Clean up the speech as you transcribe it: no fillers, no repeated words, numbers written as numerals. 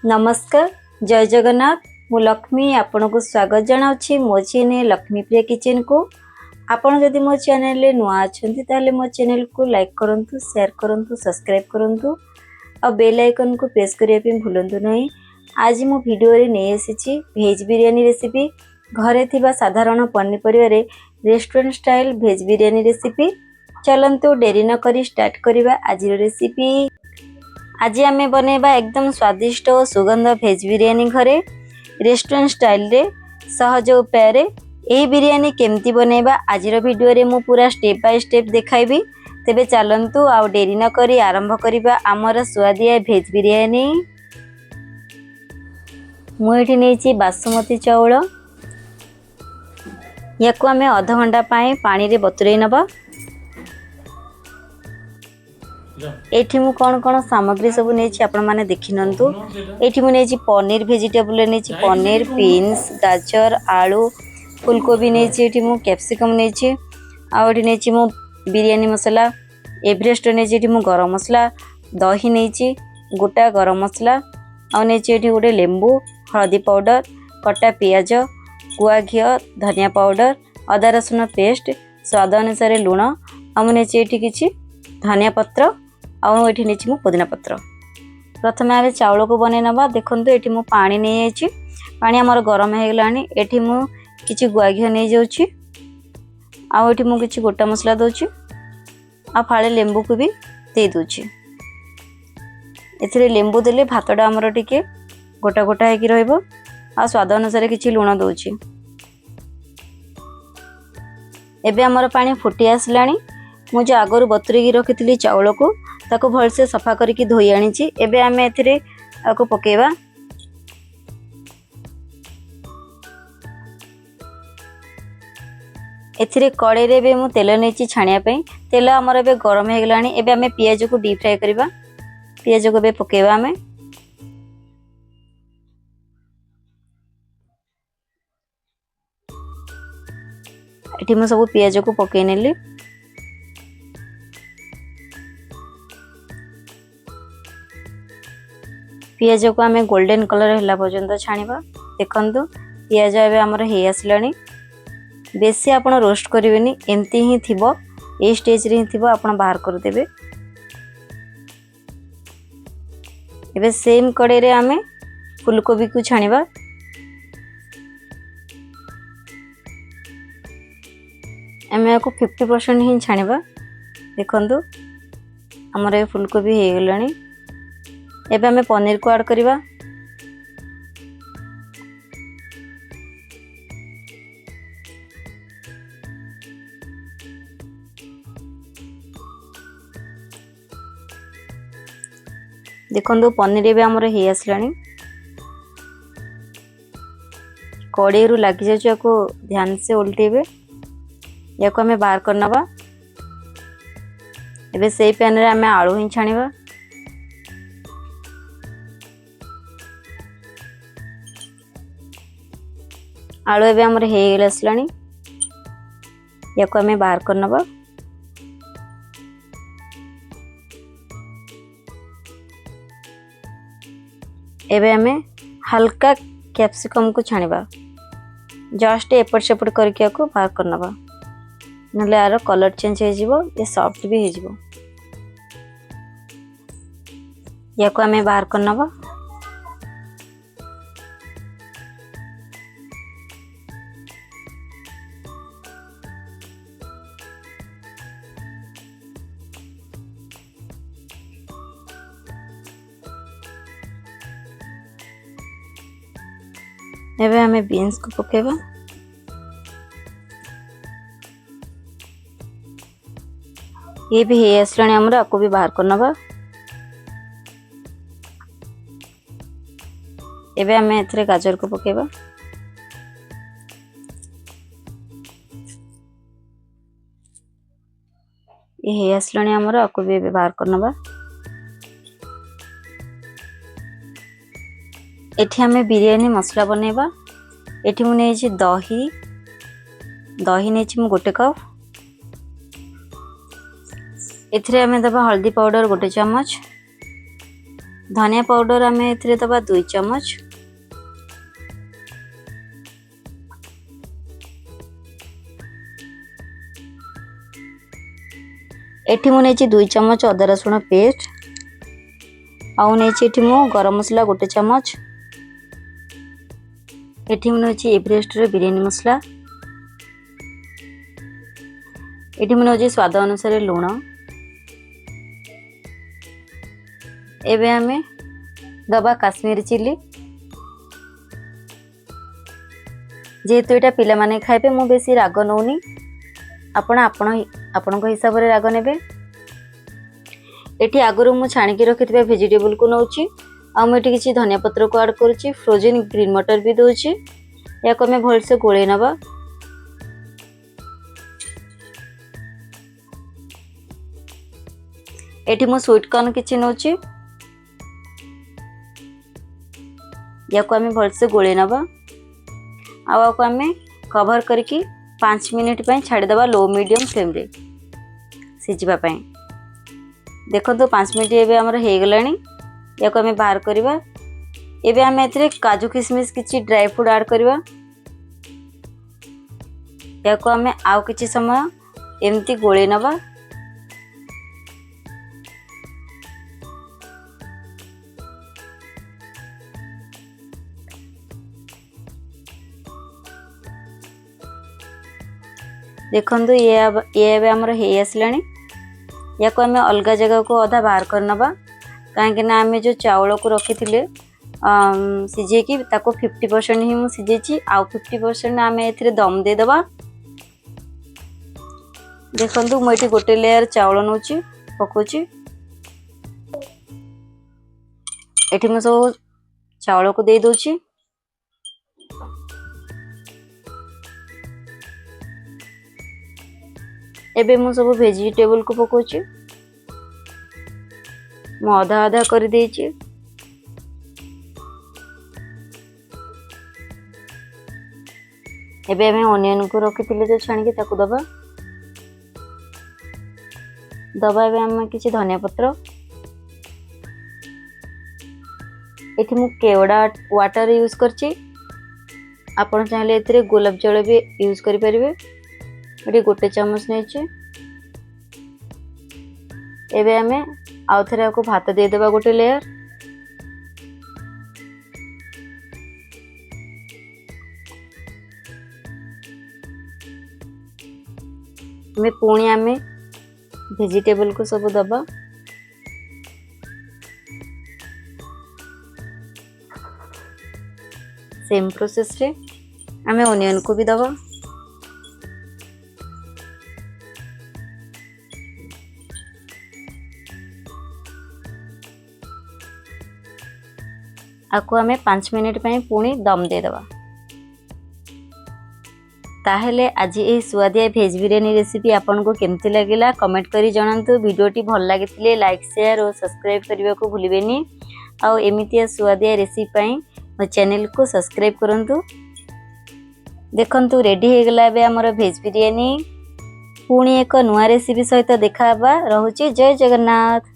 नमस्कार जय जगन्नाथ मु लक्ष्मी आपन को स्वागत जनावछि मो चैनल लक्ष्मी प्रिय किचन को। आपन जदि मो चैनल ले नुआ अछंती ताले मो चैनल को लाइक करंतु शेयर करंतु सब्सक्राइब करंतु और बेल आइकन को प्रेस करिया पे भूलंतु नहीं। आज मो वीडियो रे नै एसिछि वेज बिरयानी रेसिपी। घरे थिबा साधारण पन्नीपरिया रे restaurant style veg biryani recipe. चलंतु डेरी न करी स्टार्ट करिबा आज रेसिपी। आज आम बनैबा एकदम स्वादिष्ट और सुगंध वेज बिरयानी घरे रेस्टोरेंट स्टाइल रे सहज उपाय रे यही बिरयानी केमती बनैबा आज वीडियो रे मु पूरा स्टेप बाय स्टेप देखाइबी। तेबे चलंतु आउ डेरी न करी आरंभ करिबा आमर स्वादिया वेज बिरयानी। मु एठी नेछि बासमती चाउल याकु आमे आधा घंटा पाए पानी रे बतुरई नबा। एठी मु कौन कौन सामग्री सब नेछि आपण माने देखिनंतु। एठी मु नेछि पनीर वेजिटेबल नेछि पनीर बीन्स गाजर आलू फूलकोबी नेछि एठी मु कैप्सिकम नेछि आ एठी नेछि मु बिरयानी मसाला एवरेस्ट नेछि एठी मु गरम मसाला दही नेछि गोटा गरम मसाला आ नेछि एठी गोटे लेंबू हल्दी पाउडर कटा पियाज गुआ घी धनिया पाउडर अदा रसुन पेस्ट स्वाद अनुसार लुण आ मु नेछि एठी किछि धनिया पत्र आउ एठी नेछि मु पुदीना पत्र। प्रथमे आमे चाउल को बने नबा। देखंतु एठी मु पानी नै आछि पानी हमर गरम हे गलानी। एठी मु किछि गुआ घी नै जाउछि आउ एठी मु किछि गोटा मसला दोछि आ फाळे लेंबू को भी दे दोछि। एथिरे लेंबू देले भातडा हमर टिके गोटा गोटा हे कि रहइबो आ स्वाद अनुसार किछि लुण दोछि। एबे हमर पानी फुटी आसलानी। मु जो आगरु बतुरी रखिथिली चाउल को ताको भल से सफा करके धोई आनी। एबे आमे एथिरे आको पकेबा। एथिरे कड़े रे बे मु तेल नेछि छानिया पई। तेल हमर बे गरम हे गलानी। एबे आमे पियाज को डीप फ्राई करबा। पियाज को बे पकेबा आमे। एठी मु सब पियाज को पके नेली। पियाज को आमे गोल्डन कलर होला पर्यंत छानिबा। देखंतु पियाज एबे हमर हे आसलानी। बेसी आपण रोस्ट करिवेनी एमती ही थिबो ए स्टेज रे ही थिबो आपण बाहर कर देबे। एबे सेम कड़े रे आमे फूलकोबी को छानिबा। आमे को 50% ही छानिबा। देखंतु हमर ए फूलकोबी हे गलानी। एबे हमें पनीर को ऐड करिबा। देखंतु पनीर एबे हमर हे आसलानी। कड़े रु लागी जाछ को ध्यान से उल्टेबे। याको हमें बाहर करनबा। एबे सेई पैन रे हमें आलू ही छानिबा। आलू एबे हमर हे गेल आसलानी। याको हमें बाहर करनबा। एबे हमें हल्का कैप्सिकम को छानिबा। जस्ट एपट सेपट करके याको बाहर करनबा नले यार कलर चेंज हे जिवो ये सॉफ्ट भी हे जिवो। याको हमें बाहर करनबा। एबे हमें बीन्स को पकेबा। ये भी हे आसलानी हमरा आपको भी बाहर करनबा। एबे हमें एथरे गाजर को पकेबा। ये हे आसलानी हमरा आपको भी बाहर करनबा। एठी हमें बिरयानी मसला बनेबा। एठी मु नेछि दही नेछि मु गोटे कप। एथिरे हमें दबा हल्दी पाउडर गोटे चम्मच धनिया पाउडर आम ए दबा 2 चम्मच। एठी मु नहीं 2 चम्मच अदा रसुण पेस्ट। आउ नहीं मु गरम मसला 1 चम्मच। एठी मु नहीं एवरेस्ट रे बिरयानी मसला। एठी मु नहीं स्वाद अनुसार लुण। एबे आमे दबा काश्मीरी चिली। जेहेतु यहाँ पिला माने खाइबे मु बेसी राग नौनी, आपण हिसाब रे राग नेबे। एठी आगुरु मु छाणी रखिथिबा वेजिटेबल को नौची। आ मु एठी किछि धनिया पत्र को ऐड करूची, फ्रोजन ग्रीन मटर भी दोची। या को मैं भल से गोळे नबा। एठी मु स्वीट कॉर्न किछि नौची। या को हमें भल से गोळे नबा। आ को हमें कवर करके 5 मिनिट पई छाड़ी दबा लो मीडियम फ्लेम रे सिझिबा पई। देखो तो 5 मिनिट एबे हमर हे गलानी। या को हमें बाहर करबा। एबे हम एतरे काजू किशमिश किछि ड्राई फ्रूट ऐड करबा। या को हमें आउ किछि समय एमती गोळे नबा। देखो ये आमर हे आसलानी। या को आम अलग जगह को अधा बाहर कर नबा। कहीं आम जो चावल को रखी थे सिझेकी 50% ही मुझे सिझेची। आउ 50% आम ए दम दे दबा। देखो मुझे गोटे लेयर चावल नौची पकोची। एठी मु सब चावल को दे दोची। एबे मु सब वेजिटेबल को पकोची। मु आधा आधा कर देची। एबे हमें ओनियन को रखी थिले जो छाणी के ताकू दबा। दबा एबे हम किछि धनिया पत्र। एथि मु केवड़ा वाटर यूज करची। आपण चाहले एतरे गुलाब जल भी यूज करि परिबे। एटी 1 चम्मच नहीं। एबे हमें आउ थरे को भात दे देबा गोटे लेयर। हमें पुणी आमे वेजिटेबल को सब दबा। सेम प्रोसेस रे हमें ओनियन को भी दबा। आपको हमें 5 मिनिट पई पुणी दम दे दबा। ताहेले आज ये सुआदिया भेज बिरयानी रेसिपी आपन को केमती लागिला कमेंट करी जणांतु। वीडियोटी भल लागितिले लाइक शेयर और सब्सक्राइब करबा को भूलिबेनी। आ एमितिया सुआदिया रेसिपी पई मो चैनल को सब्सक्राइब करंतु। देखंतु रेडी हे गला बे हमर भेज बिरयानी। पुणी एक नुआ रेसिपी सहित देखा बा। रहुची जय जगन्नाथ।